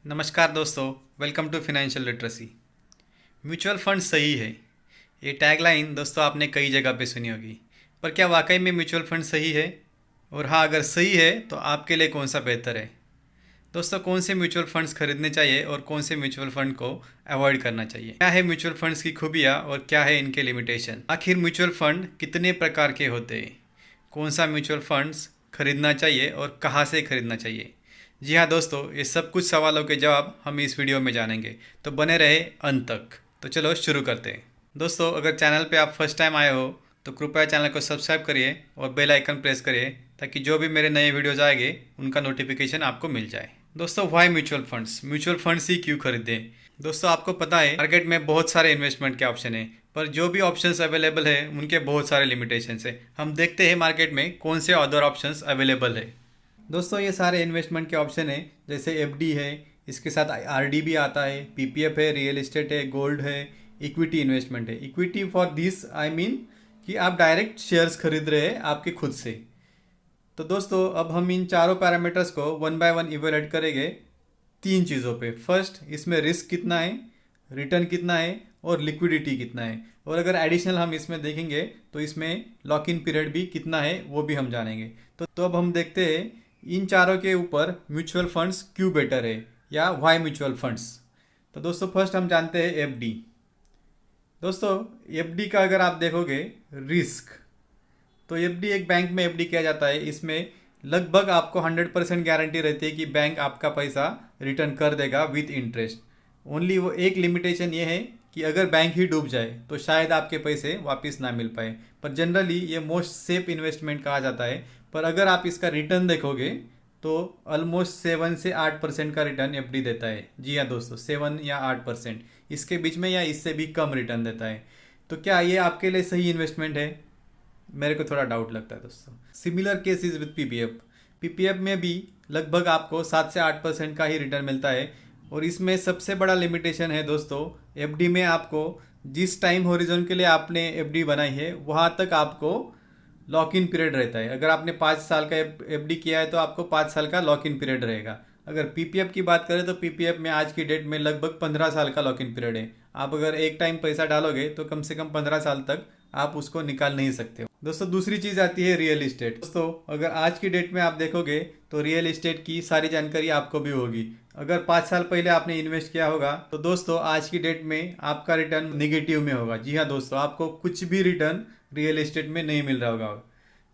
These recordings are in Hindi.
नमस्कार दोस्तों, welcome to financial literacy. Mutual fund सही है, ये टैगलाइन दोस्तों आपने कई जगह पे सुनी होगी। पर क्या वाकई में म्यूचुअल फंड सही है? और हाँ, अगर सही है तो आपके लिए कौन सा बेहतर है? दोस्तों, कौन से म्यूचुअल फंड्स खरीदने चाहिए और कौन से म्यूचुअल फंड को अवॉइड करना चाहिए? क्या है म्यूचुअल फंड्स की खूबियाँ और क्या है इनके लिमिटेशन? आखिर म्यूचुअल फंड कितने प्रकार के होते हैं? कौन सा म्यूचुअल फंड्स खरीदना चाहिए और कहाँ से खरीदना चाहिए? जी हाँ दोस्तों, ये सब कुछ सवालों के जवाब हम इस वीडियो में जानेंगे, तो बने रहे अंत तक। तो चलो शुरू करते हैं। दोस्तों, अगर चैनल पे आप फर्स्ट टाइम आए हो तो कृपया चैनल को सब्सक्राइब करिए और बेल आइकन प्रेस करिए ताकि जो भी मेरे नए वीडियोज़ आएंगे उनका नोटिफिकेशन आपको मिल जाए। दोस्तों, वाई म्यूचुअल फंड्स ही क्यों खरीदें? दोस्तों, आपको पता है मार्केट में बहुत सारे इन्वेस्टमेंट के ऑप्शन हैं, पर जो भी ऑप्शंस अवेलेबल है उनके बहुत सारे लिमिटेशंस है। हम देखते हैं मार्केट में कौन से अदर ऑप्शंस अवेलेबल है। दोस्तों, ये सारे इन्वेस्टमेंट के ऑप्शन है, जैसे एफडी है, इसके साथ आरडी भी आता है, पीपीएफ है, रियल एस्टेट है, गोल्ड है, इक्विटी इन्वेस्टमेंट है। Equity for this I mean कि आप डायरेक्ट शेयर्स खरीद रहे हैं आपके खुद से। तो दोस्तों, अब हम इन चारों पैरामीटर्स को वन बाय वन इवेलुएट करेंगे तीन चीज़ों पे। फर्स्ट, इसमें रिस्क कितना है, रिटर्न कितना है और लिक्विडिटी कितना है। और अगर एडिशनल हम इसमें देखेंगे तो इसमें लॉक इन पीरियड भी कितना है वो भी हम जानेंगे। तो अब हम देखते हैं इन चारों के ऊपर म्यूचुअल फंड्स क्यों बेटर है या वाई म्यूचुअल फंड्स। तो दोस्तों, फर्स्ट हम जानते हैं एफडी। दोस्तों, एफडी का अगर आप देखोगे रिस्क, तो एफडी एक बैंक में एफडी किया जाता है। इसमें लगभग आपको 100% गारंटी रहती है कि बैंक आपका पैसा रिटर्न कर देगा विथ इंटरेस्ट। ओनली वो एक लिमिटेशन ये है कि अगर बैंक ही डूब जाए तो शायद आपके पैसे वापस ना मिल पाए, पर जनरली ये मोस्ट सेफ इन्वेस्टमेंट कहा जाता है। पर अगर आप इसका रिटर्न देखोगे तो ऑलमोस्ट 7 से 8% का रिटर्न एफडी देता है। जी हाँ दोस्तों, 7 या 8%, इसके बीच में या इससे भी कम रिटर्न देता है। तो क्या ये आपके लिए सही इन्वेस्टमेंट है? मेरे को थोड़ा डाउट लगता है दोस्तों। Similar cases with PPF. PPF में भी लगभग आपको 7 से 8% का ही रिटर्न मिलता है। और इसमें सबसे बड़ा लिमिटेशन है दोस्तों, एफडी में आपको जिस टाइम होरिजन के लिए आपने एफडी बनाई है वहाँ तक आपको लॉक इन पीरियड रहता है। अगर आपने 5 साल का एफडी किया है तो आपको 5 साल का लॉक इन पीरियड रहेगा। अगर पीपीएफ की बात करें तो पीपीएफ में आज की डेट में लगभग 15 साल का लॉक इन पीरियड है। आप अगर एक टाइम पैसा डालोगे तो कम से कम 15 साल तक आप उसको निकाल नहीं सकते हो। दोस्तों, दूसरी चीज़ आती है रियल इस्टेट। दोस्तों, अगर आज की डेट में आप देखोगे तो रियल इस्टेट की सारी जानकारी आपको भी होगी। अगर 5 साल पहले आपने इन्वेस्ट किया होगा तो दोस्तों आज की डेट में आपका रिटर्न निगेटिव में होगा। जी हाँ दोस्तों, आपको कुछ भी रिटर्न रियल इस्टेट में नहीं मिल रहा होगा।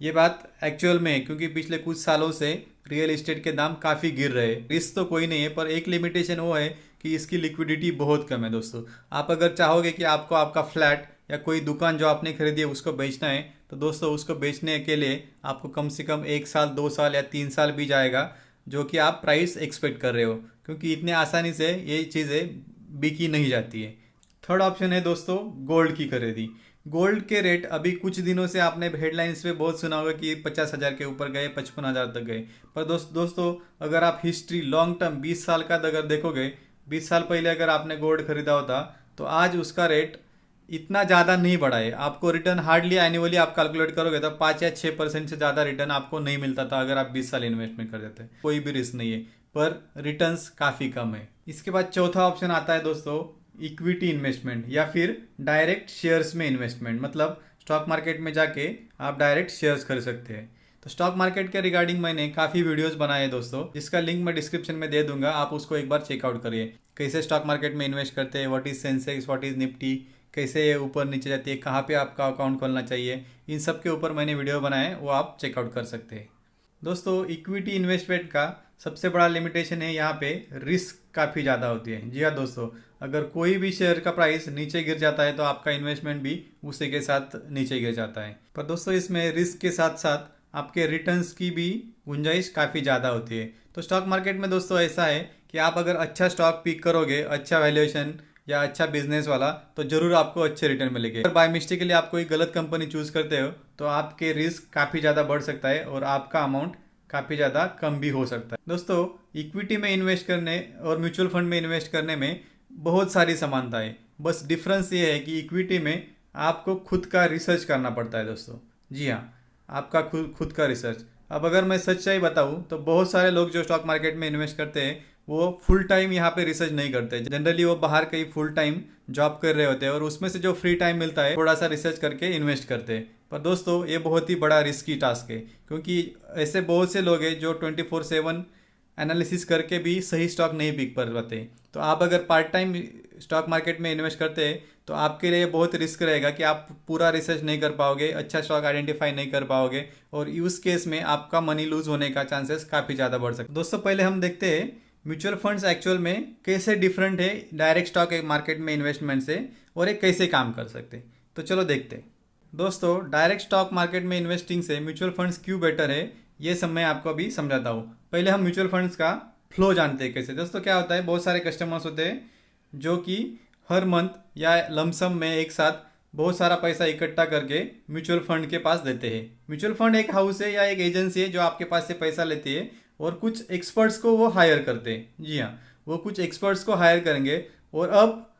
ये बात एक्चुअल में है, क्योंकि पिछले कुछ सालों से रियल इस्टेट के दाम काफ़ी गिर रहे हैं। रिस्क तो कोई नहीं है, पर एक लिमिटेशन वो है कि इसकी लिक्विडिटी बहुत कम है। दोस्तों, आप अगर चाहोगे कि आपको आपका फ्लैट या कोई दुकान जो आपने खरीदी है उसको बेचना है, तो दोस्तों उसको बेचने के लिए आपको कम से कम 1 साल, 2 साल या 3 साल भी जाएगा, जो कि आप प्राइस एक्सपेक्ट कर रहे हो, क्योंकि इतने आसानी से ये चीज़ें बिकी नहीं जाती है। थर्ड ऑप्शन है दोस्तों गोल्ड की खरीदी। गोल्ड के रेट अभी कुछ दिनों से आपने हेडलाइंस पे बहुत सुना होगा कि 50,000 के ऊपर गए, 55,000 तक गए। पर दोस्तों, अगर आप हिस्ट्री लॉन्ग टर्म 20 साल का अगर देखोगे, 20 साल पहले अगर आपने गोल्ड खरीदा होता तो आज उसका रेट इतना ज़्यादा नहीं बढ़ा है। आपको रिटर्न हार्डली एनुअली आप कैलकुलेट करोगे तो 5 या 6% से ज़्यादा रिटर्न आपको नहीं मिलता था अगर आप 20 साल इन्वेस्टमेंट कर देते। कोई भी रिस्क नहीं है, पर रिटर्न्स काफ़ी कम है। इसके बाद चौथा ऑप्शन आता है दोस्तों इक्विटी इन्वेस्टमेंट या फिर डायरेक्ट शेयर्स में इन्वेस्टमेंट। मतलब स्टॉक मार्केट में जाके आप डायरेक्ट शेयर्स खरीद सकते हैं। तो स्टॉक मार्केट के रिगार्डिंग मैंने काफ़ी वीडियोस बनाए हैं दोस्तों, जिसका लिंक मैं डिस्क्रिप्शन में दे दूंगा, आप उसको एक बार चेकआउट करिए। कैसे स्टॉक मार्केट में इन्वेस्ट करते हैं, what is Sensex, what is Nifty, कैसे ये ऊपर नीचे जाती है, कहाँ पे आपका अकाउंट खोलना चाहिए, इन सब के ऊपर मैंने वीडियो बनाए, वो आप चेकआउट कर सकते हैं। दोस्तों, इक्विटी इन्वेस्टमेंट का सबसे बड़ा लिमिटेशन है, यहाँ पे रिस्क काफ़ी ज़्यादा होती है। जी हाँ दोस्तों, अगर कोई भी शेयर का प्राइस नीचे गिर जाता है तो आपका इन्वेस्टमेंट भी उसी के साथ नीचे गिर जाता है। पर दोस्तों, इसमें रिस्क के साथ साथ आपके रिटर्न्स की भी गुंजाइश काफ़ी ज़्यादा होती है। तो स्टॉक मार्केट में दोस्तों ऐसा है कि आप अगर अच्छा स्टॉक पिक करोगे, अच्छा वैल्यूएशन या अच्छा बिजनेस वाला, तो जरूर आपको अच्छे रिटर्न मिलेंगे। अगर बाय मिस्टेक के लिए आप कोई गलत कंपनी चूज करते हो तो आपके रिस्क काफ़ी ज़्यादा बढ़ सकता है और आपका अमाउंट काफ़ी ज़्यादा कम भी हो सकता है। दोस्तों, इक्विटी में इन्वेस्ट करने और म्यूचुअल फंड में इन्वेस्ट करने में बहुत सारी समानता है। बस डिफरेंस ये है कि इक्विटी में आपको खुद का रिसर्च करना पड़ता है दोस्तों। जी हाँ, आपका खुद का रिसर्च। अब अगर मैं सच्चाई बताऊँ तो बहुत सारे लोग जो स्टॉक मार्केट में इन्वेस्ट करते हैं वो फुल टाइम यहाँ पे रिसर्च नहीं करते। जनरली वो बाहर कहीं फुल टाइम जॉब कर रहे होते हैं और उसमें से जो फ्री टाइम मिलता है थोड़ा सा रिसर्च करके इन्वेस्ट करते हैं। पर दोस्तों ये बहुत ही बड़ा रिस्की टास्क है, क्योंकि ऐसे बहुत से लोग हैं जो 24/7 एनालिसिस करके भी सही स्टॉक नहीं पिक कर पाते। तो आप अगर पार्ट टाइम स्टॉक मार्केट में इन्वेस्ट करते हैं तो आपके लिए बहुत रिस्क रहेगा कि आप पूरा रिसर्च नहीं कर पाओगे, अच्छा स्टॉक आइडेंटिफाई नहीं कर पाओगे और उस केस में आपका मनी लूज होने का चांसेस काफ़ी ज़्यादा बढ़ सकते हैं। दोस्तों पहले हम देखते हैं म्यूचुअल फंड्स एक्चुअल में कैसे डिफरेंट है डायरेक्ट स्टॉक मार्केट में इन्वेस्टमेंट से और ये कैसे काम कर सकते हैं। तो चलो देखते हैं। दोस्तों डायरेक्ट स्टॉक मार्केट में इन्वेस्टिंग से म्यूचुअल फंड्स क्यों बेटर है ये सब मैं आपको अभी समझाता हूँ। पहले हम म्यूचुअल फंड्स का फ्लो जानते हैं कैसे। दोस्तों क्या होता है, बहुत सारे कस्टमर्स होते हैं जो कि हर मंथ या लमसम में एक साथ बहुत सारा पैसा इकट्ठा करके म्यूचुअल फंड के पास देते हैं। म्यूचुअल फंड एक हाउस है या एक एजेंसी है जो आपके पास से पैसा लेती है और कुछ एक्सपर्ट्स को वो हायर करते हैं। जी हाँ, वो कुछ एक्सपर्ट्स को हायर करेंगे और अब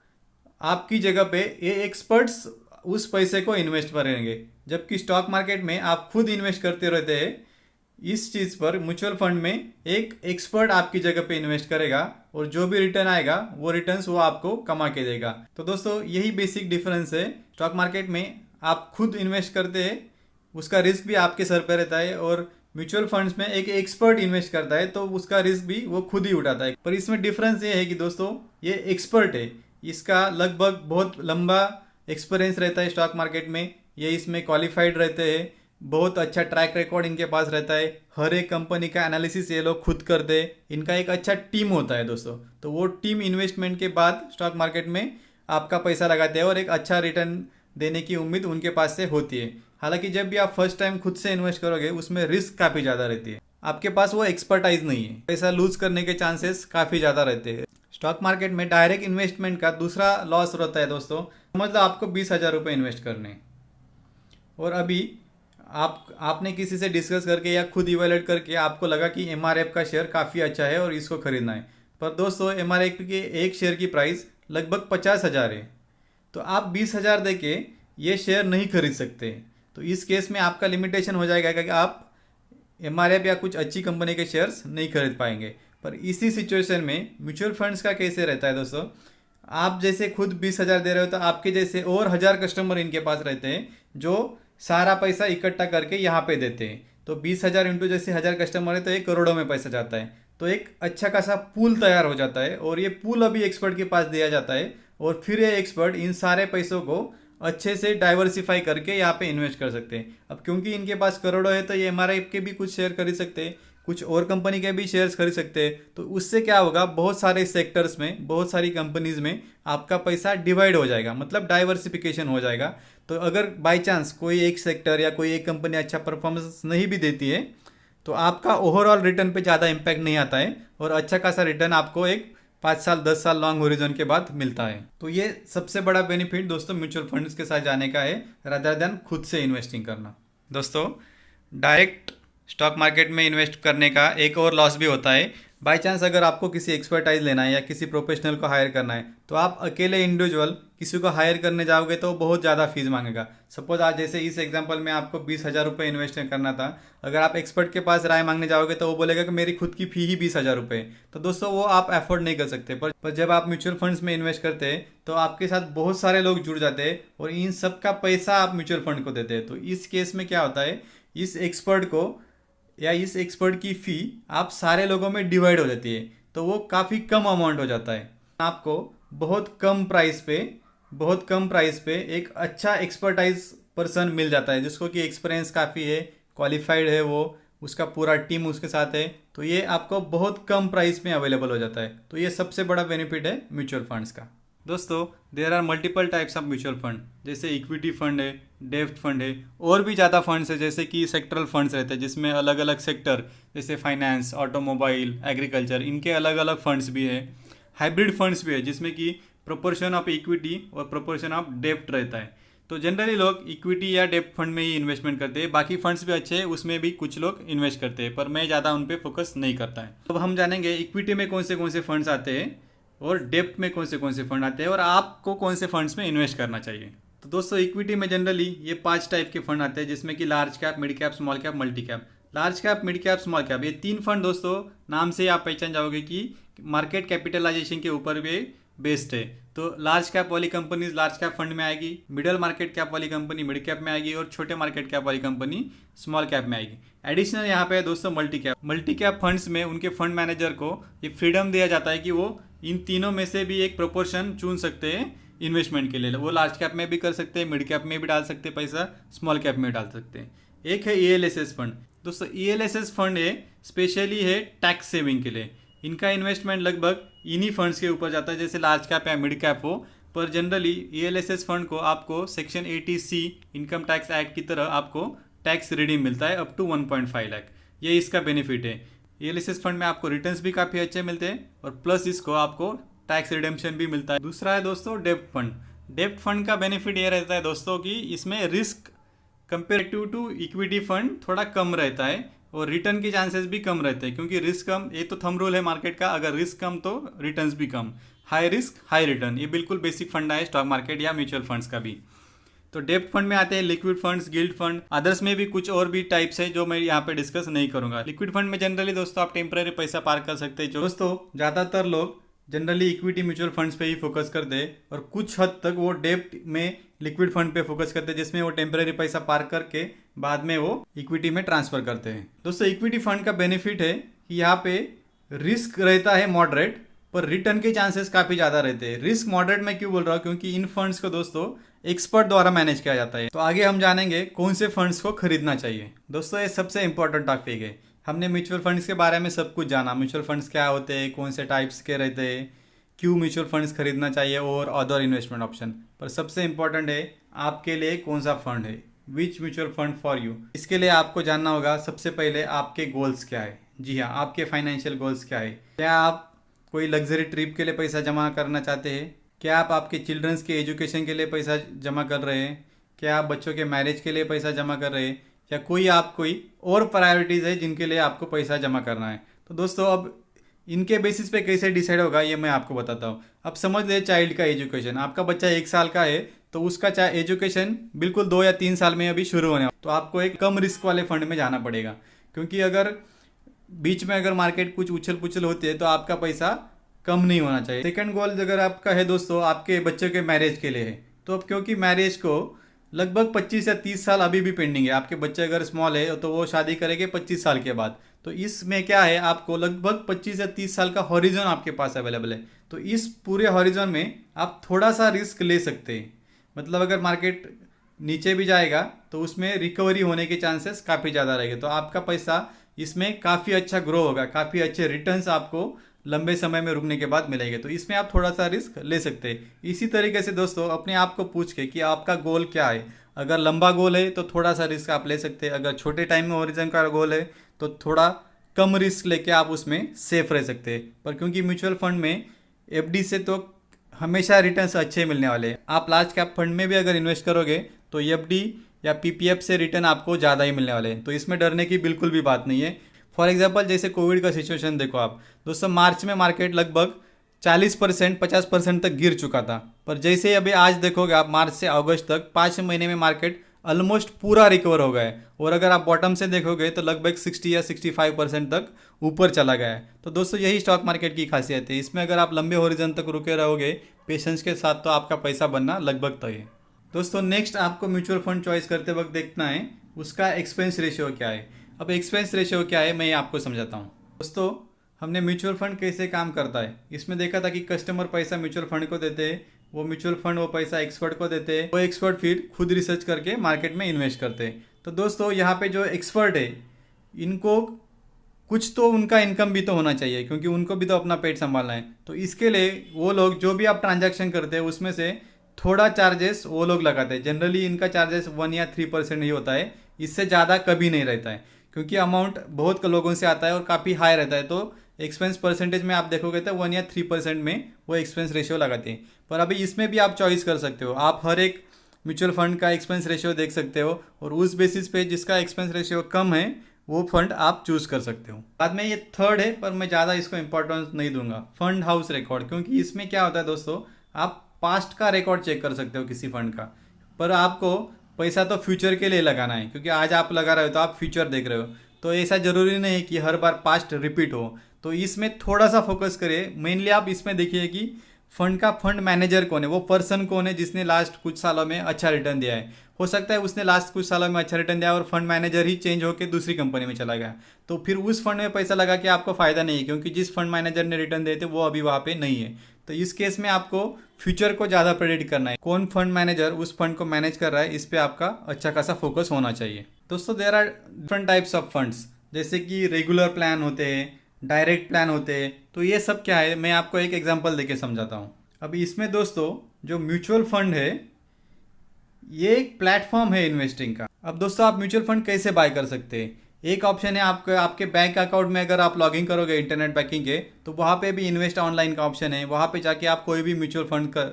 आपकी जगह पे ये एक्सपर्ट्स उस पैसे को इन्वेस्ट करेंगे। जबकि स्टॉक मार्केट में आप खुद इन्वेस्ट करते रहते हैं इस चीज़ पर, म्यूचुअल फंड में एक एक्सपर्ट आपकी जगह पे इन्वेस्ट करेगा और जो भी रिटर्न आएगा वो रिटर्न्स वो आपको कमा के देगा। तो दोस्तों यही बेसिक डिफरेंस है। स्टॉक मार्केट में आप खुद इन्वेस्ट करते हैं, उसका रिस्क भी आपके सर पे रहता है, और म्यूचुअल फंड्स में एक एक्सपर्ट इन्वेस्ट करता है तो उसका रिस्क भी वो खुद ही उठाता है। पर इसमें डिफरेंस ये है कि दोस्तों ये एक्सपर्ट है, इसका लगभग बहुत लंबा एक्सपीरियंस रहता है स्टॉक मार्केट में, ये इसमें क्वालिफाइड रहते हैं, बहुत अच्छा ट्रैक रिकॉर्ड इनके पास रहता है, हर एक कंपनी का एनालिसिस ये लोग खुद करते हैं, इनका एक अच्छा टीम होता है दोस्तों। तो वो टीम इन्वेस्टमेंट के बाद स्टॉक मार्केट में आपका पैसा लगाते हैं और एक अच्छा रिटर्न देने की उम्मीद उनके पास से होती है। हालांकि जब भी आप फर्स्ट टाइम खुद से इन्वेस्ट करोगे उसमें रिस्क काफ़ी ज़्यादा रहती है, आपके पास वो एक्सपर्टाइज नहीं है, पैसा लूज करने के चांसेस काफ़ी ज़्यादा रहते हैं। स्टॉक मार्केट में डायरेक्ट इन्वेस्टमेंट का दूसरा लॉस रहता है दोस्तों। मतलब आपको 20,000 रुपये इन्वेस्ट करने और अभी आपने किसी से डिस्कस करके या खुद इवेलुएट करके आपको लगा कि एमआरएफ का शेयर काफ़ी अच्छा है और इसको खरीदना है। पर दोस्तों एमआरएफ के एक शेयर की प्राइस लगभग 50,000 है, तो आप 20,000 दे के ये शेयर नहीं खरीद सकते। तो इस केस में आपका लिमिटेशन हो जाएगा कि आप एमआरएफ या कुछ अच्छी कंपनी के शेयर्स नहीं खरीद पाएंगे। पर इसी सिचुएशन में म्यूचुअल फंड्स का कैसे रहता है दोस्तों, आप जैसे खुद 20,000 दे रहे हो तो आपके जैसे और 1,000 कस्टमर इनके पास रहते हैं जो सारा पैसा इकट्ठा करके यहाँ पे देते हैं। तो 20,000 इंटू जैसे 1,000 कस्टमर है तो 1 करोड़ों में पैसा जाता है। तो एक अच्छा खासा पूल तैयार हो जाता है और ये पूल अभी एक्सपर्ट के पास दिया जाता है और फिर ये एक्सपर्ट इन सारे पैसों को अच्छे से डाइवर्सिफाई करके यहाँ पे इन्वेस्ट कर सकते हैं। अब क्योंकि इनके पास करोड़ों है तो ये एमआरएफ के भी कुछ शेयर खरीद सकते हैं, कुछ और कंपनी के भी शेयर्स खरीद सकते हैं। तो उससे क्या होगा, बहुत सारे सेक्टर्स में, बहुत सारी कंपनीज में आपका पैसा डिवाइड हो जाएगा, मतलब डाइवर्सिफिकेशन हो जाएगा। तो अगर बाय चांस कोई एक सेक्टर या कोई एक कंपनी अच्छा परफॉर्मेंस नहीं भी देती है तो आपका ओवरऑल रिटर्न पे ज़्यादा इम्पैक्ट नहीं आता है और अच्छा खासा रिटर्न आपको एक 5 साल 10 साल लॉन्ग होरिजन के बाद मिलता है। तो ये सबसे बड़ा बेनिफिट दोस्तों म्यूचुअल फंड्स के साथ जाने का है रादर देन खुद से इन्वेस्टिंग करना। दोस्तों डायरेक्ट स्टॉक मार्केट में इन्वेस्ट करने का एक और लॉस भी होता है। बाय चांस अगर आपको किसी एक्सपर्टाइज लेना है या किसी प्रोफेशनल को हायर करना है तो आप अकेले इंडिविजुअल किसी को हायर करने जाओगे तो बहुत ज़्यादा फीस मांगेगा। सपोज आज जैसे इस एग्जांपल में आपको 20,000 रुपये इन्वेस्ट करना था, अगर आप एक्सपर्ट के पास राय मांगने जाओगे तो वो बोलेगा कि मेरी खुद की फ़ी ही 20,000 रुपये। तो दोस्तों वो आप अफोर्ड नहीं कर सकते। पर जब आप म्यूचुअल फंड्स में इन्वेस्ट करते हैं तो आपके साथ बहुत सारे लोग जुड़ जाते हैं और इन सब का पैसा आप म्यूचुअल फंड को देते हैं। तो इस केस में क्या होता है, इस एक्सपर्ट को या इस एक्सपर्ट की फ़ी आप सारे लोगों में डिवाइड हो जाती है, तो वो काफ़ी कम अमाउंट हो जाता है। आपको बहुत कम प्राइस पे एक अच्छा एक्सपर्टाइज पर्सन मिल जाता है जिसको कि एक्सपीरियंस काफ़ी है, क्वालिफाइड है, वो उसका पूरा टीम उसके साथ है, तो ये आपको बहुत कम प्राइस में अवेलेबल हो जाता है। तो ये सबसे बड़ा बेनिफिट है म्यूचुअल फंड्स का। दोस्तों there are multiple types of mutual fund, जैसे इक्विटी फंड है, डेब्ट फंड है, और भी ज़्यादा फंड्स है जैसे कि सेक्टरल फंड्स रहते हैं जिसमें अलग अलग सेक्टर जैसे फाइनेंस, ऑटोमोबाइल, एग्रीकल्चर, इनके अलग अलग फंड्स भी है। हाइब्रिड फंड्स भी है जिसमें कि प्रोपोर्शन ऑफ इक्विटी और प्रोपोर्शन ऑफ डेब्ट रहता है। तो जनरली लोग इक्विटी या डेब्ट फंड में ही इन्वेस्टमेंट करते हैं, बाकी फंड्स भी अच्छे हैं, उसमें भी कुछ लोग इन्वेस्ट करते हैं, पर मैं ज़्यादा उन पर फोकस नहीं करता है। अब हम जानेंगे इक्विटी में कौन से फंड्स आते हैं और डेब्ट में कौन से फंड आते हैं और आपको कौन से फंड्स में इन्वेस्ट करना चाहिए। तो दोस्तों इक्विटी में जनरली ये 5 टाइप के फंड आते हैं जिसमें कि large cap, mid cap, small cap, multi cap. Large cap, mid cap, small cap, ये 3 फंड दोस्तों नाम से आप पहचान जाओगे कि मार्केट कैपिटलाइजेशन के ऊपर भी बेस्ड है। तो लार्ज कैप वाली कंपनीज लार्ज कैप फंड में आएगी, मिडिल मार्केट कैप वाली कंपनी मिड कैप में आएगी और छोटे मार्केट कैप वाली कंपनी स्मॉल कैप में आएगी। एडिशनल यहाँ पे है दोस्तों मल्टी कैप फंड्स में उनके फंड मैनेजर को ये फ्रीडम दिया जाता है कि वो इन तीनों में से भी एक प्रोपोर्शन चुन सकते हैं इन्वेस्टमेंट के लिए। वो लार्ज कैप में भी कर सकते हैं, मिड कैप में भी डाल सकते हैं पैसा, स्मॉल कैप में डाल सकते हैं। एक है ELSS फंड। दोस्तों ELSS फंड है स्पेशली है टैक्स सेविंग के लिए। इनका इन्वेस्टमेंट लगभग इन्हीं फंड्स के ऊपर जाता है जैसे लार्ज कैप या मिड कैप हो, पर जनरली ELSS फंड को आपको section 80C income tax act की तरह आपको टैक्स रिडीम मिलता है अप टू 1.5 लाख। ये इसका बेनिफिट है। ELSS फंड में आपको रिटर्न्स भी काफ़ी अच्छे मिलते हैं और प्लस इसको आपको टैक्स रिडेम्पशन भी मिलता है। दूसरा है दोस्तों डेब्ट फंड। डेब्ट फंड का बेनिफिट ये रहता है दोस्तों कि इसमें risk comparative to equity fund थोड़ा कम रहता है और रिटर्न के चांसेस भी कम रहते हैं, क्योंकि रिस्क कम, ये तो थंब रूल है मार्केट का, अगर रिस्क कम तो रिटर्न्स भी कम। हाई रिस्क हाई रिटर्न, ये बिल्कुल बेसिक फंड है स्टॉक मार्केट या म्यूचुअल फंड्स का भी। तो डेब्ट फंड में आते हैं liquid funds, guild fund, others में भी कुछ और भी टाइप्स है जो मैं यहाँ पे डिस्कस नहीं करूंगा। लिक्विड फंड में जनरली दोस्तों आप टेम्पररी पैसा पार्क कर सकते हैं। दोस्तों ज़्यादातर लोग जनरली इक्विटी म्यूचुअल फंड्स पे ही फोकस करते हैं और कुछ हद तक वो डेब्ट में लिक्विड फंड पे फोकस करते हैं जिसमें वो टेम्पररी पैसा पार्क करके बाद में वो इक्विटी में ट्रांसफर करते हैं। दोस्तों इक्विटी फंड का बेनिफिट है कि यहाँ पे रिस्क रहता है मॉडरेट, पर रिटर्न के चांसेस काफ़ी ज़्यादा रहते हैं। रिस्क मॉडरेट मैं क्यों बोल रहा हूँ, क्योंकि इन फंड्स को दोस्तों एक्सपर्ट द्वारा मैनेज किया जाता है। तो आगे हम जानेंगे कौन से फंड्स को खरीदना चाहिए। दोस्तों ये सबसे इंपॉर्टेंट टॉपिक है। हमने म्यूचुअल फंड्स के बारे में सब कुछ जाना, म्यूचुअल फंड्स क्या होते हैं, कौन से टाइप्स के रहते हैं, क्यों म्यूचुअल फंड्स खरीदना चाहिए और अदर इन्वेस्टमेंट ऑप्शन। पर सबसे इंपॉर्टेंट है आपके लिए कौन सा फंड है, विच म्यूचुअल फंड फॉर यू। इसके लिए आपको जानना होगा सबसे पहले आपके गोल्स क्या है। जी हाँ, आपके फाइनेंशियल गोल्स क्या है। क्या आप कोई लग्जरी ट्रिप के लिए पैसा जमा करना चाहते हैं? क्या आप आपके चिल्ड्रंस के एजुकेशन के लिए पैसा जमा कर रहे हैं? क्या आप बच्चों के मैरिज के लिए पैसा जमा कर रहे हैं? या कोई और प्रायोरिटीज़ है जिनके लिए आपको पैसा जमा करना है? तो दोस्तों अब इनके बेसिस पे कैसे डिसाइड होगा ये मैं आपको बताता हूँ। अब समझ ले चाइल्ड का एजुकेशन, आपका बच्चा 1 साल का है तो उसका चाहे एजुकेशन बिल्कुल 2 या 3 साल में अभी शुरू होने, तो आपको एक कम रिस्क वाले फंड में जाना पड़ेगा, क्योंकि अगर बीच में अगर मार्केट कुछ उछल पुछल होती है तो आपका पैसा कम नहीं होना चाहिए। सेकंड गोल अगर आपका है दोस्तों आपके बच्चे के मैरिज के लिए है, तो अब क्योंकि मैरिज को लगभग 25 या 30 साल अभी भी पेंडिंग है। आपके बच्चे अगर स्मॉल है तो वो शादी करेंगे 25 साल के बाद, तो इसमें क्या है आपको लगभग 25 या 30 साल का हॉरिजन आपके पास अवेलेबल है। तो इस पूरे हॉरिजन में आप थोड़ा सा रिस्क ले सकते हैं। मतलब अगर मार्केट नीचे भी जाएगा तो उसमें रिकवरी होने के चांसेस काफ़ी ज़्यादा रहेंगे, तो आपका पैसा इसमें काफ़ी अच्छा ग्रो होगा, काफ़ी अच्छे रिटर्न्स आपको लंबे समय में रुकने के बाद मिलेंगे। तो इसमें आप थोड़ा सा रिस्क ले सकते हैं। इसी तरीके से दोस्तों अपने आप को पूछ के कि आपका गोल क्या है। अगर लंबा गोल है तो थोड़ा सा रिस्क आप ले सकते हैं, अगर छोटे टाइम में ओरिजिन का गोल है तो थोड़ा कम रिस्क लेके आप उसमें सेफ रह सकते हैं। पर क्योंकि म्यूचुअल फंड में FD से तो हमेशा रिटर्न्स अच्छे मिलने वाले हैं। आप लार्ज कैप फंड में भी अगर इन्वेस्ट करोगे तो FD या PPF से रिटर्न आपको ज़्यादा ही मिलने वाले हैं, तो इसमें डरने की बिल्कुल भी बात नहीं है। फॉर एग्जांपल जैसे कोविड का सिचुएशन देखो आप दोस्तों, मार्च में मार्केट लगभग 40% 50% तक गिर चुका था, पर जैसे ही अभी आज देखोगे आप मार्च से अगस्त तक 5 महीने में मार्केट ऑलमोस्ट पूरा रिकवर हो गया है। और अगर आप बॉटम से देखोगे तो लगभग 60 या 65% तक ऊपर चला गया है। तो दोस्तों यही स्टॉक मार्केट की खासियत है। इसमें अगर आप लंबे होरिजन तक रुके रहोगे पेशेंस के साथ तो आपका पैसा बनना लगभग तय है। दोस्तों नेक्स्ट आपको म्यूचुअल फंड चॉइस करते वक्त देखना है उसका एक्सपेंस रेशियो क्या है। अब एक्सपेंस रेशियो क्या है मैं आपको समझाता हूँ। दोस्तों हमने म्यूचुअल फंड कैसे काम करता है इसमें देखा था कि कस्टमर पैसा म्यूचुअल फंड को देते हैं, वो म्यूचुअल फंड वो पैसा एक्सपर्ट को देते हैं, वो एक्सपर्ट फिर खुद रिसर्च करके मार्केट में इन्वेस्ट करते हैं। तो दोस्तों यहाँ पे जो एक्सपर्ट है इनको कुछ तो उनका इनकम भी तो होना चाहिए, क्योंकि उनको भी तो अपना पेट संभालना है। तो इसके लिए वो लोग जो भी आप ट्रांजैक्शन करते हैं उसमें से थोड़ा चार्जेस वो लोग लगाते हैं। जनरली इनका चार्जेस 1 या 3% ही होता है, इससे ज़्यादा कभी नहीं रहता है, क्योंकि अमाउंट बहुत लोगों से आता है और काफ़ी हाई रहता है। तो एक्सपेंस परसेंटेज में आप देखोगे तो 1 या 3% में वो एक्सपेंस रेशियो लगाते हैं। पर अभी इसमें भी आप चॉइस कर सकते हो, आप हर एक म्यूचुअल फंड का एक्सपेंस रेशियो देख सकते हो और उस बेसिस पे जिसका एक्सपेंस रेशियो कम है वो फंड आप चूज कर सकते हो। बाद में ये थर्ड है, पर मैं ज़्यादा इसको इंपॉर्टेंस नहीं दूंगा, फंड हाउस रिकॉर्ड, क्योंकि इसमें क्या होता है दोस्तों आप पास्ट का रिकॉर्ड चेक कर सकते हो किसी फंड का, पर आपको पैसा तो फ्यूचर के लिए लगाना है, क्योंकि आज आप लगा रहे हो तो आप फ्यूचर देख रहे हो। तो ऐसा ज़रूरी नहीं है कि हर बार पास्ट रिपीट हो। तो इसमें थोड़ा सा फोकस करिए। मेनली आप इसमें देखिए कि फंड का फंड मैनेजर कौन है, वो पर्सन कौन है जिसने लास्ट कुछ सालों में अच्छा रिटर्न दिया है। हो सकता है उसने लास्ट कुछ सालों में अच्छा रिटर्न दिया और फंड मैनेजर ही चेंज होकर दूसरी कंपनी में चला गया, तो फिर उस फंड में पैसा लगा के आपको फायदा नहीं है, क्योंकि जिस फंड मैनेजर ने रिटर्न दिए थे वो अभी वहाँ पे नहीं है। तो इस केस में आपको फ्यूचर को ज़्यादा प्रेडिक्ट करना है, कौन फंड मैनेजर उस फंड को मैनेज कर रहा है, इस पर आपका अच्छा खासा फोकस होना चाहिए। दोस्तों there are different types of funds, जैसे कि रेगुलर प्लान होते हैं, डायरेक्ट प्लान होते हैं। तो ये सब क्या है, मैं आपको एक एग्जांपल देके समझाता हूँ। अभी इसमें दोस्तों जो म्यूचुअल फंड है ये एक प्लेटफॉर्म है इन्वेस्टिंग का। अब दोस्तों आप म्यूचुअल फंड कैसे बाय कर सकते हैं, एक ऑप्शन है आपके बैंक अकाउंट में अगर आप लॉगिन करोगे इंटरनेट बैंकिंग के, तो वहाँ पे भी इन्वेस्ट ऑनलाइन का ऑप्शन है, वहाँ पे जाके आप कोई भी म्यूचुअल फंड का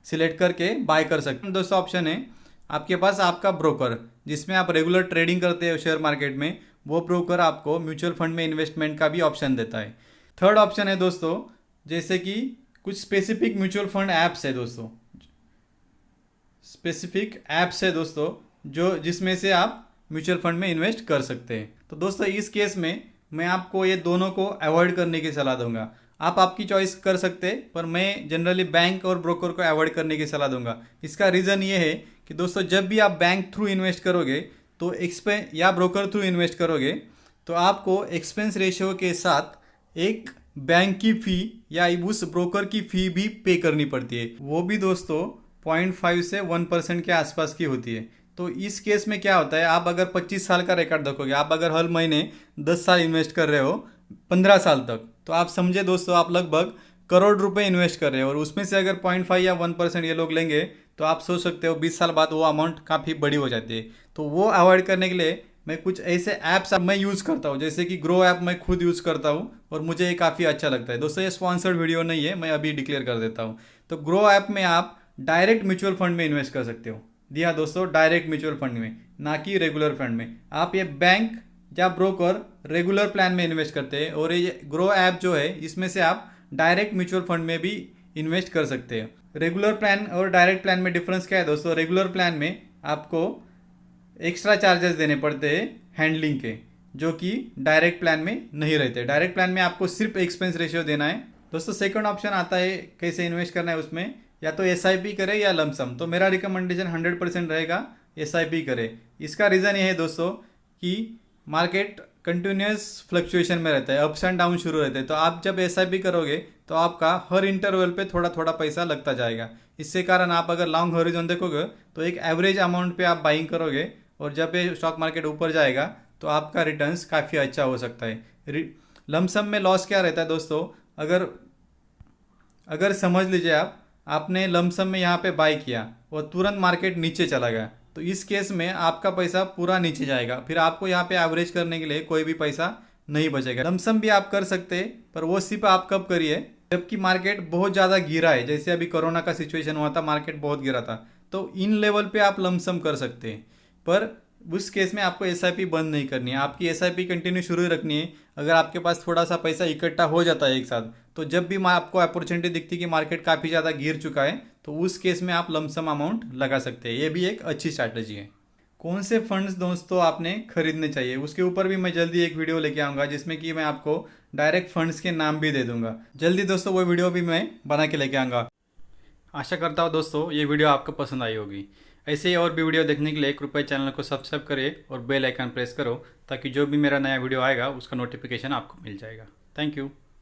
सिलेक्ट करके बाय कर सकते हैं। दोस्तों ऑप्शन है आपके पास आपका ब्रोकर, जिसमें आप रेगुलर ट्रेडिंग करते हो शेयर मार्केट में, वो ब्रोकर आपको म्यूचुअल फंड में इन्वेस्टमेंट का भी ऑप्शन देता है। थर्ड ऑप्शन है दोस्तों, जैसे कि कुछ स्पेसिफिक म्यूचुअल फंड ऐप्स है दोस्तों, स्पेसिफिक ऐप्स है दोस्तों जो जिसमें से आप म्यूचुअल फंड में इन्वेस्ट कर सकते हैं। तो दोस्तों इस केस में मैं आपको ये दोनों को अवॉइड करने की सलाह दूंगा। आप आपकी चॉइस कर सकते हैं, पर मैं जनरली बैंक और ब्रोकर को अवॉइड करने की सलाह दूंगा। इसका रीज़न ये है कि दोस्तों जब भी आप बैंक थ्रू इन्वेस्ट करोगे तो या ब्रोकर थ्रू इन्वेस्ट करोगे तो आपको एक्सपेंस रेशियो के साथ एक बैंक की फ़ी या उस ब्रोकर की फ़ी भी पे करनी पड़ती है, वो भी दोस्तों 0.5 से 1% के आसपास की होती है। तो इस केस में क्या होता है, आप अगर 25 साल का रिकॉर्ड देखोगे, आप अगर हर महीने 10 साल इन्वेस्ट कर रहे हो 15 साल तक, तो आप समझे दोस्तों आप लगभग करोड़ रुपए इन्वेस्ट कर रहे हो, और उसमें से अगर 0.5 या 1% ये लोग लेंगे तो आप सोच सकते हो 20 साल बाद वो अमाउंट काफ़ी बड़ी हो जाती है। तो वो अवॉइड करने के लिए मैं कुछ ऐसे ऐप्स मैं यूज़ करता हूँ, जैसे कि ग्रो ऐप मैं खुद यूज़ करता हूँ और मुझे ये काफ़ी अच्छा लगता है। दोस्तों ये स्पॉन्सर्ड वीडियो नहीं है, मैं अभी डिक्लेयर कर देता हूँ। तो ग्रो ऐप में आप डायरेक्ट म्यूचुअल फंड में इन्वेस्ट कर सकते हो। दिया दोस्तों डायरेक्ट म्यूचुअल फंड में, ना कि रेगुलर फंड में। आप ये बैंक या ब्रोकर रेगुलर प्लान में इन्वेस्ट करते हैं, और ये ग्रो ऐप जो है इसमें से आप डायरेक्ट म्यूचुअल फंड में भी इन्वेस्ट कर सकते हैं। रेगुलर प्लान और डायरेक्ट प्लान में डिफरेंस क्या है दोस्तों, रेगुलर प्लान में आपको एक्स्ट्रा चार्जेस देने पड़ते हैं हैंडलिंग के, जो कि डायरेक्ट प्लान में नहीं रहते। डायरेक्ट प्लान में आपको सिर्फ एक्सपेंस रेशियो देना है। दोस्तों सेकंड ऑप्शन आता है कैसे इन्वेस्ट करना है, उसमें या तो SIP करे या लमसम। तो मेरा रिकमेंडेशन 100% रहेगा SIP करे। इसका रीज़न ये है दोस्तों कि मार्केट कंटिन्यूस फ्लक्चुएशन में रहता है, अप्स एंड डाउन शुरू रहते हैं। तो आप जब SIP करोगे तो आपका हर इंटरवल पे थोड़ा थोड़ा पैसा लगता जाएगा। इससे कारण आप अगर लॉन्ग हॉरिजॉन देखोगे तो एक एवरेज अमाउंट पे आप बाइंग करोगे, और जब ये स्टॉक मार्केट ऊपर जाएगा तो आपका रिटर्न्स काफ़ी अच्छा हो सकता है। लमसम में लॉस क्या रहता है दोस्तों, अगर समझ लीजिए आपने लमसम में यहाँ पे बाय किया और तुरंत मार्केट नीचे चला गया, तो इस केस में आपका पैसा पूरा नीचे जाएगा, फिर आपको यहाँ पे एवरेज करने के लिए कोई भी पैसा नहीं बचेगा। लमसम भी आप कर सकते हैं, पर वो सिर्फ आप कब करिए जबकि मार्केट बहुत ज़्यादा गिरा है, जैसे अभी कोरोना का सिचुएशन हुआ था, मार्केट बहुत गिरा था, तो इन लेवल पे आप लमसम कर सकते हैं। पर उस केस में आपको SIP बंद नहीं करनी है, आपकी SIP कंटिन्यू शुरू रखनी है। अगर आपके पास थोड़ा सा पैसा इकट्ठा हो जाता है एक साथ, तो जब भी आपको अपॉर्चुनिटी दिखती है कि मार्केट काफ़ी ज़्यादा गिर चुका है, तो उस केस में आप लमसम अमाउंट लगा सकते हैं। ये भी एक अच्छी स्ट्रैटेजी है। कौन से फंड्स दोस्तों आपने खरीदने चाहिए, उसके ऊपर भी मैं जल्दी एक वीडियो लेके आऊँगा, जिसमें कि मैं आपको डायरेक्ट फंड्स के नाम भी दे दूँगा। जल्दी दोस्तों वो वीडियो भी मैं बना के लेके आऊँगा। आशा करता हूँ दोस्तों ये वीडियो आपको पसंद आई होगी। ऐसे ही और भी वीडियो देखने के लिए कृपया चैनल को सब्सक्राइब करें और बेल आइकन प्रेस करो, ताकि जो भी मेरा नया वीडियो आएगा उसका नोटिफिकेशन आपको मिल जाएगा। Thank you.